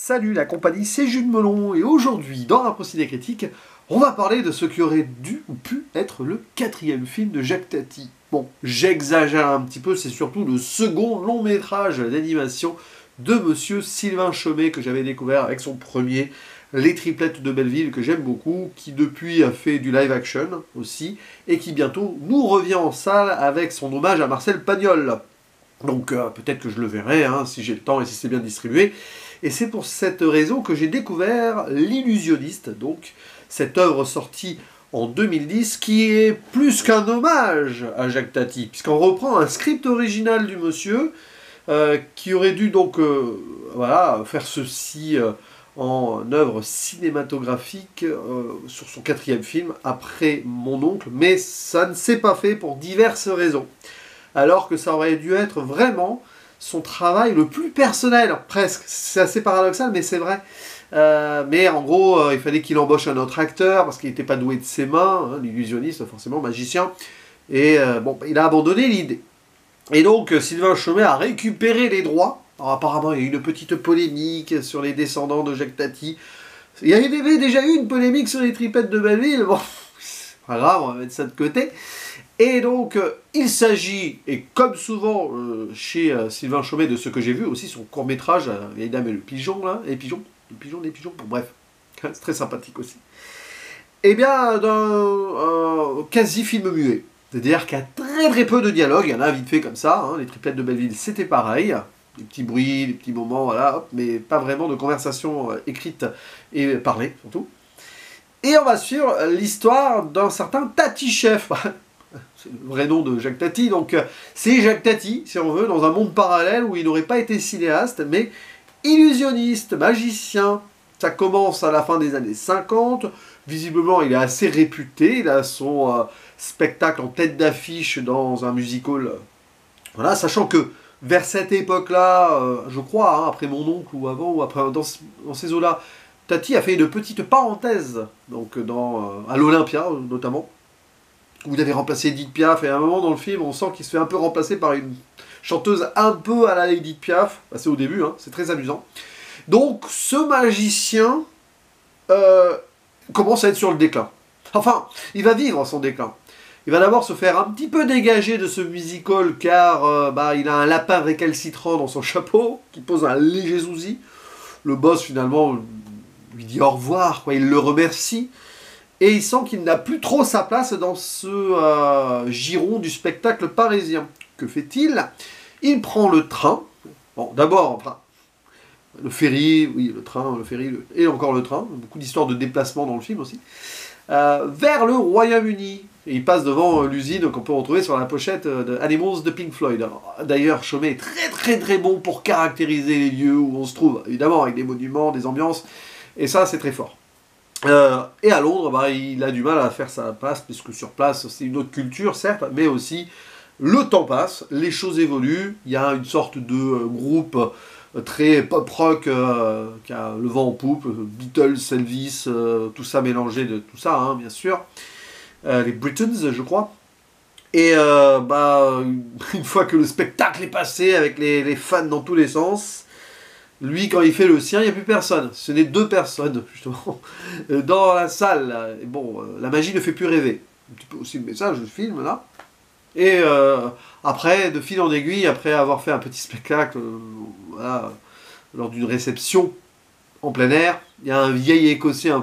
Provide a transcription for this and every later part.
Salut la compagnie, c'est Jules Melon et aujourd'hui dans un procédé critique, on va parler de ce qui aurait dû ou pu être le 4e film de Jacques Tati. Bon, j'exagère un petit peu, c'est surtout le second long métrage d'animation de monsieur Sylvain Chomet que j'avais découvert avec son premier Les Triplettes de Belleville que j'aime beaucoup, qui depuis a fait du live action aussi et qui bientôt nous revient en salle avec son hommage à Marcel Pagnol. Donc peut-être que je le verrai si j'ai le temps et si c'est bien distribué. Et c'est pour cette raison que j'ai découvert L'Illusionniste, donc cette œuvre sortie en 2010 qui est plus qu'un hommage à Jacques Tati, puisqu'on reprend un script original du monsieur qui aurait dû donc faire ceci en œuvre cinématographique sur son 4e film après Mon Oncle, mais ça ne s'est pas fait pour diverses raisons. Alors que ça aurait dû être vraiment son travail le plus personnel, presque. C'est assez paradoxal, mais c'est vrai. Mais en gros, il fallait qu'il embauche un autre acteur, parce qu'il n'était pas doué de ses mains, l'illusionniste, forcément, magicien. Et il a abandonné l'idée. Et donc, Sylvain Chomet a récupéré les droits. Alors, apparemment, il y a eu une petite polémique sur les descendants de Jacques Tati. Il y avait déjà eu une polémique sur les Triplettes de Belleville. Bon, c'est pas grave, on va mettre ça de côté. Et donc, il s'agit, et comme souvent chez Sylvain Chomet, de ce que j'ai vu, aussi son court-métrage, Les Dames et le Pigeon, là, les pigeons, bon, bref, c'est très sympathique aussi. Eh bien, d'un quasi-film muet. C'est-à-dire qu'il y a très très peu de dialogue, il y en a vite fait comme ça, Les Triplettes de Belleville, c'était pareil, des petits bruits, des petits moments, voilà, hop, mais pas vraiment de conversation écrite et parlée, surtout. Et on va suivre l'histoire d'un certain Tati Chef. C'est le vrai nom de Jacques Tati, donc c'est Jacques Tati, si on veut, dans un monde parallèle où il n'aurait pas été cinéaste, mais illusionniste, magicien. Ça commence à la fin des années 50, visiblement il est assez réputé, il a son spectacle en tête d'affiche dans un musical, voilà, sachant que vers cette époque-là, je crois, après Mon Oncle ou avant, ou après, dans ces eaux-là, Tati a fait une petite parenthèse, donc à l'Olympia notamment, où il avait remplacé Edith Piaf, et à un moment dans le film, on sent qu'il se fait un peu remplacer par une chanteuse un peu à la Edith Piaf, c'est au début, c'est très amusant. Donc, ce magicien commence à être sur le déclin. Enfin, il va vivre son déclin. Il va d'abord se faire un petit peu dégager de ce musical, car il a un lapin récalcitrant dans son chapeau, qui pose un léger souci. Le boss, finalement, lui dit au revoir, il le remercie. Et il sent qu'il n'a plus trop sa place dans ce giron du spectacle parisien. Que fait-il? Il prend le train. Bon, d'abord, le ferry, oui, le train, le ferry, et encore le train. Beaucoup d'histoires de déplacement dans le film aussi. Vers le Royaume-Uni. Et il passe devant l'usine qu'on peut retrouver sur la pochette de Animals de Pink Floyd. D'ailleurs, Chomet est très très très bon pour caractériser les lieux où on se trouve. Évidemment, avec des monuments, des ambiances. Et ça, c'est très fort. Et à Londres, il a du mal à faire sa place, puisque sur place, c'est une autre culture, certes, mais aussi, le temps passe, les choses évoluent, il y a une sorte de groupe très pop-rock qui a le vent en poupe, Beatles, Elvis, tout ça mélangé de tout ça, bien sûr, les Britons, je crois. Et une fois que le spectacle est passé, avec les fans dans tous les sens, lui, quand il fait le sien, il n'y a plus personne. Ce n'est 2 personnes, justement, dans la salle. Et bon, la magie ne fait plus rêver. Un petit peu aussi le message du film, là. Et après, de fil en aiguille, après avoir fait un petit spectacle, lors d'une réception en plein air, il y a un vieil écossais, un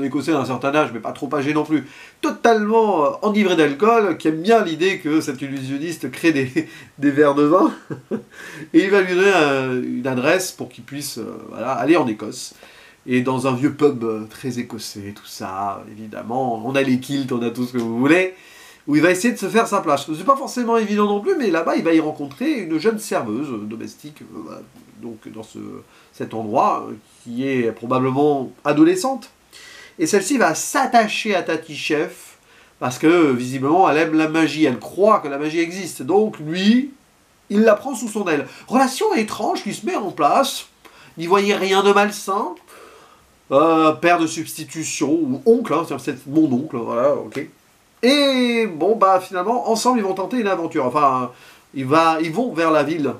écossais d'un certain âge, mais pas trop âgé non plus, totalement enivré d'alcool, qui aime bien l'idée que cet illusionniste crée des verres de vin, et il va lui donner une adresse pour qu'il puisse aller en Écosse. Et dans un vieux pub très écossais, tout ça, évidemment, on a les kilts, on a tout ce que vous voulez, où il va essayer de se faire sa place. C'est pas forcément évident non plus, mais là-bas, il va y rencontrer une jeune serveuse domestique, donc dans cet endroit, qui est probablement adolescente. Et celle-ci va s'attacher à Tati Chef, parce que, visiblement, elle aime la magie, elle croit que la magie existe. Donc, lui, il la prend sous son aile. Relation étrange qui se met en place, n'y voyez rien de malsain, père de substitution, ou oncle, c'est mon oncle, voilà, ok. Et bon, finalement, ensemble, ils vont tenter une aventure. Enfin, ils vont vers la ville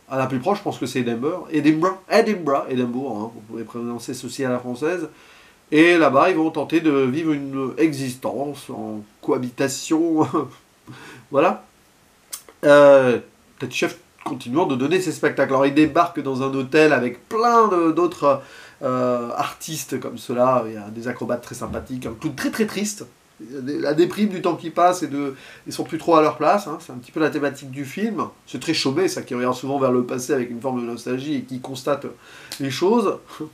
à la plus proche, je pense que c'est Edinburgh, hein, vous pouvez prononcer ceci à la française. Et là-bas, ils vont tenter de vivre une existence en cohabitation. Voilà. Tati Chef continuant de donner ses spectacles. Alors, il débarque dans un hôtel avec plein d'autres artistes comme cela. Il y a des acrobates très sympathiques, un clown très très triste. La déprime du temps qui passe ils sont plus trop à leur place, hein. C'est un petit peu la thématique du film. C'est très Chaumet, ça, qui regarde souvent vers le passé avec une forme de nostalgie et qui constate les choses. On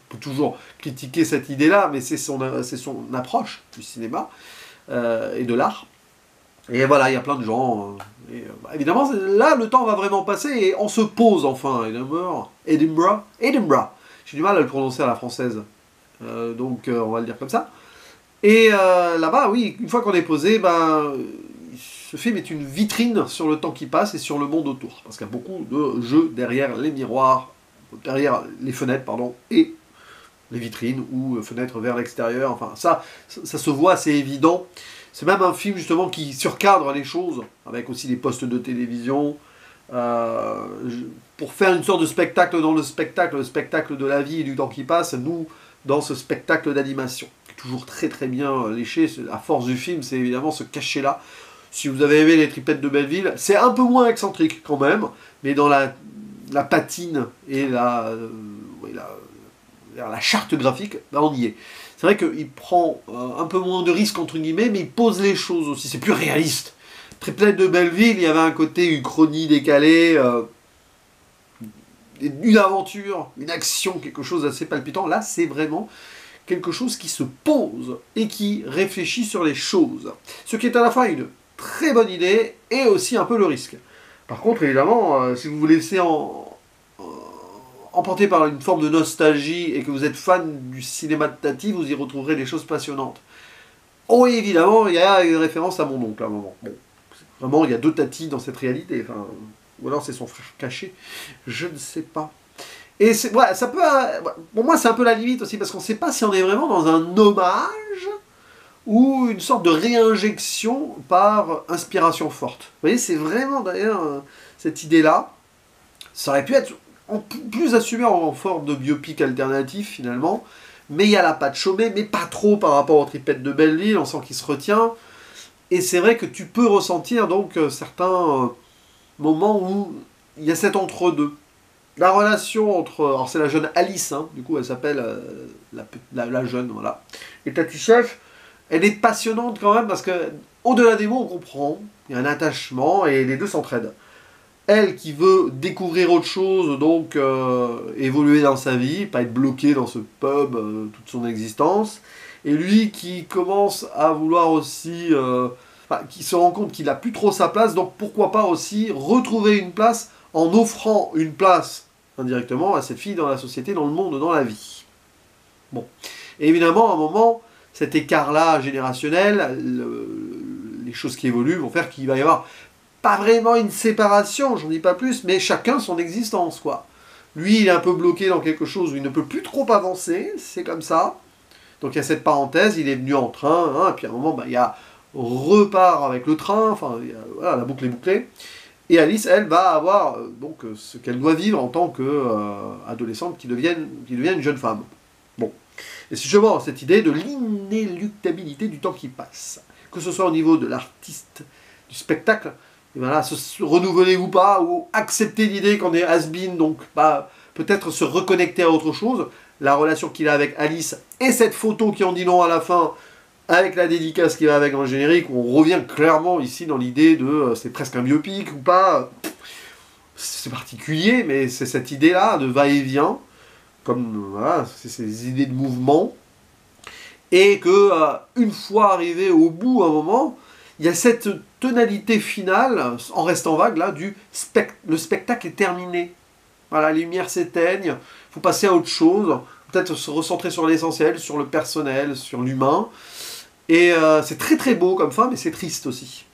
peut toujours critiquer cette idée-là, mais c'est son approche du cinéma et de l'art. Et voilà, il y a plein de gens. Évidemment, là, le temps va vraiment passer et on se pose enfin. Edinburgh. J'ai du mal à le prononcer à la française. Donc, on va le dire comme ça. Et là-bas, oui, une fois qu'on est posé, ce film est une vitrine sur le temps qui passe et sur le monde autour. Parce qu'il y a beaucoup de jeux derrière les miroirs, derrière les fenêtres, pardon, et les vitrines ou fenêtres vers l'extérieur. Enfin, ça se voit, c'est évident. C'est même un film justement qui surcadre les choses, avec aussi des postes de télévision, pour faire une sorte de spectacle dans le spectacle de la vie et du temps qui passe, nous, dans ce spectacle d'animation. Toujours très très bien léché, la force du film, c'est évidemment ce cachet-là. Si vous avez aimé Les Tripettes de Belleville, c'est un peu moins excentrique quand même, mais dans la patine et la charte graphique, on y est. C'est vrai qu'il prend un peu moins de risques, entre guillemets, mais il pose les choses aussi. C'est plus réaliste. Triplette de Belleville, il y avait un côté uchronie décalée, une aventure, une action, quelque chose d'assez palpitant. Là, c'est vraiment quelque chose qui se pose et qui réfléchit sur les choses. Ce qui est à la fois une très bonne idée et aussi un peu le risque. Par contre, évidemment, si vous vous laissez emporté par une forme de nostalgie et que vous êtes fan du cinéma de Tati, vous y retrouverez des choses passionnantes. Oh, et évidemment, il y a une référence à mon oncle à un moment. Bon, vraiment, il y a deux Tati dans cette réalité. Enfin, ou alors c'est son frère caché. Je ne sais pas. Et ouais, ça peut. Pour moi, c'est un peu la limite aussi, parce qu'on ne sait pas si on est vraiment dans un hommage ou une sorte de réinjection par inspiration forte. Vous voyez, c'est vraiment d'ailleurs cette idée-là. Ça aurait pu être plus assumé en forme de biopic alternatif finalement, mais il y a la patte Chaumet, mais pas trop par rapport aux Tripettes de Belleville, on sent qu'il se retient. Et c'est vrai que tu peux ressentir donc certains moments où il y a cet entre-deux. La relation entre... Alors c'est la jeune Alice, hein, du coup elle s'appelle la jeune, voilà. Et Tati Chef, elle est passionnante quand même parce que au-delà des mots on comprend, il y a un attachement et les deux s'entraident. Elle qui veut découvrir autre chose, donc évoluer dans sa vie, pas être bloqué dans ce pub toute son existence. Et lui qui commence à vouloir aussi... qui se rend compte qu'il n'a plus trop sa place, donc pourquoi pas aussi retrouver une place en offrant une place indirectement à cette fille dans la société, dans le monde, dans la vie. Bon. Et évidemment, à un moment, cet écart-là générationnel, les choses qui évoluent vont faire qu'il va y avoir pas vraiment une séparation, j'en dis pas plus, mais chacun son existence, quoi. Lui, il est un peu bloqué dans quelque chose où il ne peut plus trop avancer, c'est comme ça. Donc il y a cette parenthèse, il est venu en train, hein, et puis à un moment, il y a repart avec le train, enfin, voilà, la boucle est bouclée. Et Alice, elle, va avoir donc ce qu'elle doit vivre en tant qu'adolescente qui devient une jeune femme. Bon. Et si je vois cette idée de l'inéluctabilité du temps qui passe, que ce soit au niveau de l'artiste, du spectacle, et voilà, se renouveler ou pas, ou accepter l'idée qu'on est has-been, donc peut-être se reconnecter à autre chose, la relation qu'il a avec Alice, et cette photo qui en dit non à la fin, avec la dédicace qui va avec un générique, où on revient clairement ici dans l'idée de c'est presque un biopic ou pas. C'est particulier, mais c'est cette idée-là de va-et-vient, comme voilà, c'est ces idées de mouvement, et que une fois arrivé au bout, à un moment, il y a cette tonalité finale, en restant vague là, le spectacle est terminé. Voilà, les lumières s'éteignent, il faut passer à autre chose, peut-être se recentrer sur l'essentiel, sur le personnel, sur l'humain. Et c'est très très beau comme fin, mais c'est triste aussi.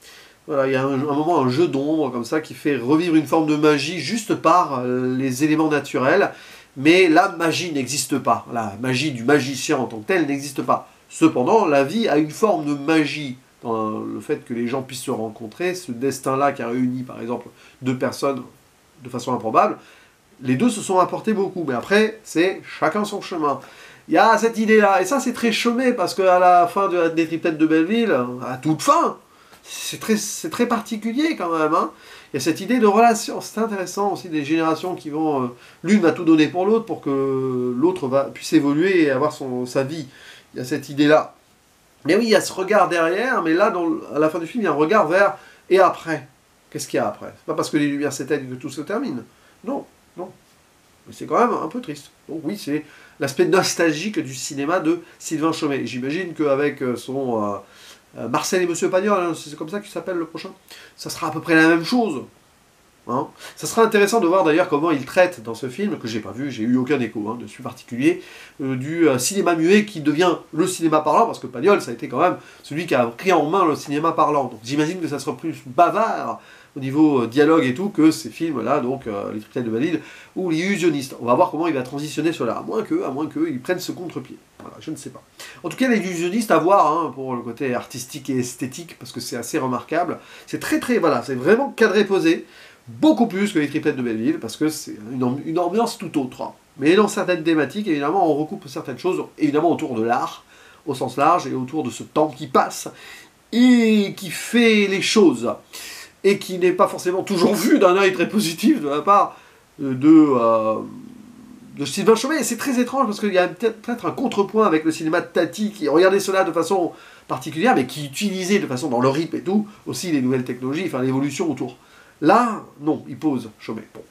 Voilà, il y a un moment, un jeu d'ombre comme ça, qui fait revivre une forme de magie juste par les éléments naturels. Mais la magie n'existe pas. La magie du magicien en tant que tel n'existe pas. Cependant, la vie a une forme de magie dans le fait que les gens puissent se rencontrer. Ce destin-là qui a réuni par exemple deux personnes de façon improbable. Les deux se sont apportés beaucoup, mais après, c'est chacun son chemin. Il y a cette idée-là, et ça c'est très chômé, parce qu'à la fin des triplettes de Belleville, à toute fin, c'est très particulier quand même. Hein. Il y a cette idée de relation, c'est intéressant aussi, des générations qui vont... l'une va tout donner pour l'autre, pour que l'autre puisse évoluer et avoir sa vie. Il y a cette idée-là. Mais oui, il y a ce regard derrière, mais là, à la fin du film, il y a un regard vers « et après ?» Qu'est-ce qu'il y a après? C'est pas parce que les lumières s'éteignent que tout se termine. Non, non. Mais c'est quand même un peu triste. Donc oui, c'est l'aspect nostalgique du cinéma de Sylvain Chomet. J'imagine qu'avec son Marcel et Monsieur Pagnol, c'est comme ça qu'il s'appelle le prochain, ça sera à peu près la même chose. Hein. Ça sera intéressant de voir d'ailleurs comment il traite dans ce film, que j'ai pas vu, j'ai eu aucun écho dessus particulier, du cinéma muet qui devient le cinéma parlant, parce que Pagnol, ça a été quand même celui qui a pris en main le cinéma parlant. Donc j'imagine que ça sera plus bavard au niveau dialogue et tout, que ces films-là, donc les triplettes de Belleville ou les illusionnistes. On va voir comment il va transitionner cela, à moins qu'ils prennent ce contre-pied. Voilà, je ne sais pas. En tout cas, les illusionnistes à voir, pour le côté artistique et esthétique, parce que c'est assez remarquable. C'est voilà, c'est vraiment cadré posé, beaucoup plus que les triplettes de Belleville, parce que c'est une ambiance tout autre. Hein. Mais dans certaines thématiques, évidemment, on recoupe certaines choses, évidemment autour de l'art, au sens large, et autour de ce temps qui passe, et qui fait les choses. Et qui n'est pas forcément toujours vu d'un œil très positif de la part de Sylvain Chomet. Et c'est très étrange parce qu'il y a peut-être un contrepoint avec le cinéma de Tati qui regardait cela de façon particulière, mais qui utilisait de façon, dans le rythme et tout, aussi les nouvelles technologies, enfin l'évolution autour. Là, non, il pose Chomet. Bon.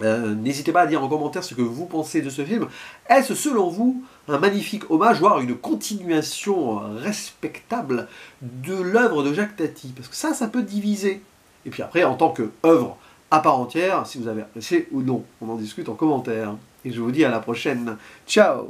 N'hésitez pas à dire en commentaire ce que vous pensez de ce film. Est-ce selon vous un magnifique hommage, voire une continuation respectable de l'œuvre de Jacques Tati? Parce que ça peut diviser. Et puis après, en tant qu'œuvre à part entière, si vous avez apprécié ou non, on en discute en commentaire. Et je vous dis à la prochaine. Ciao!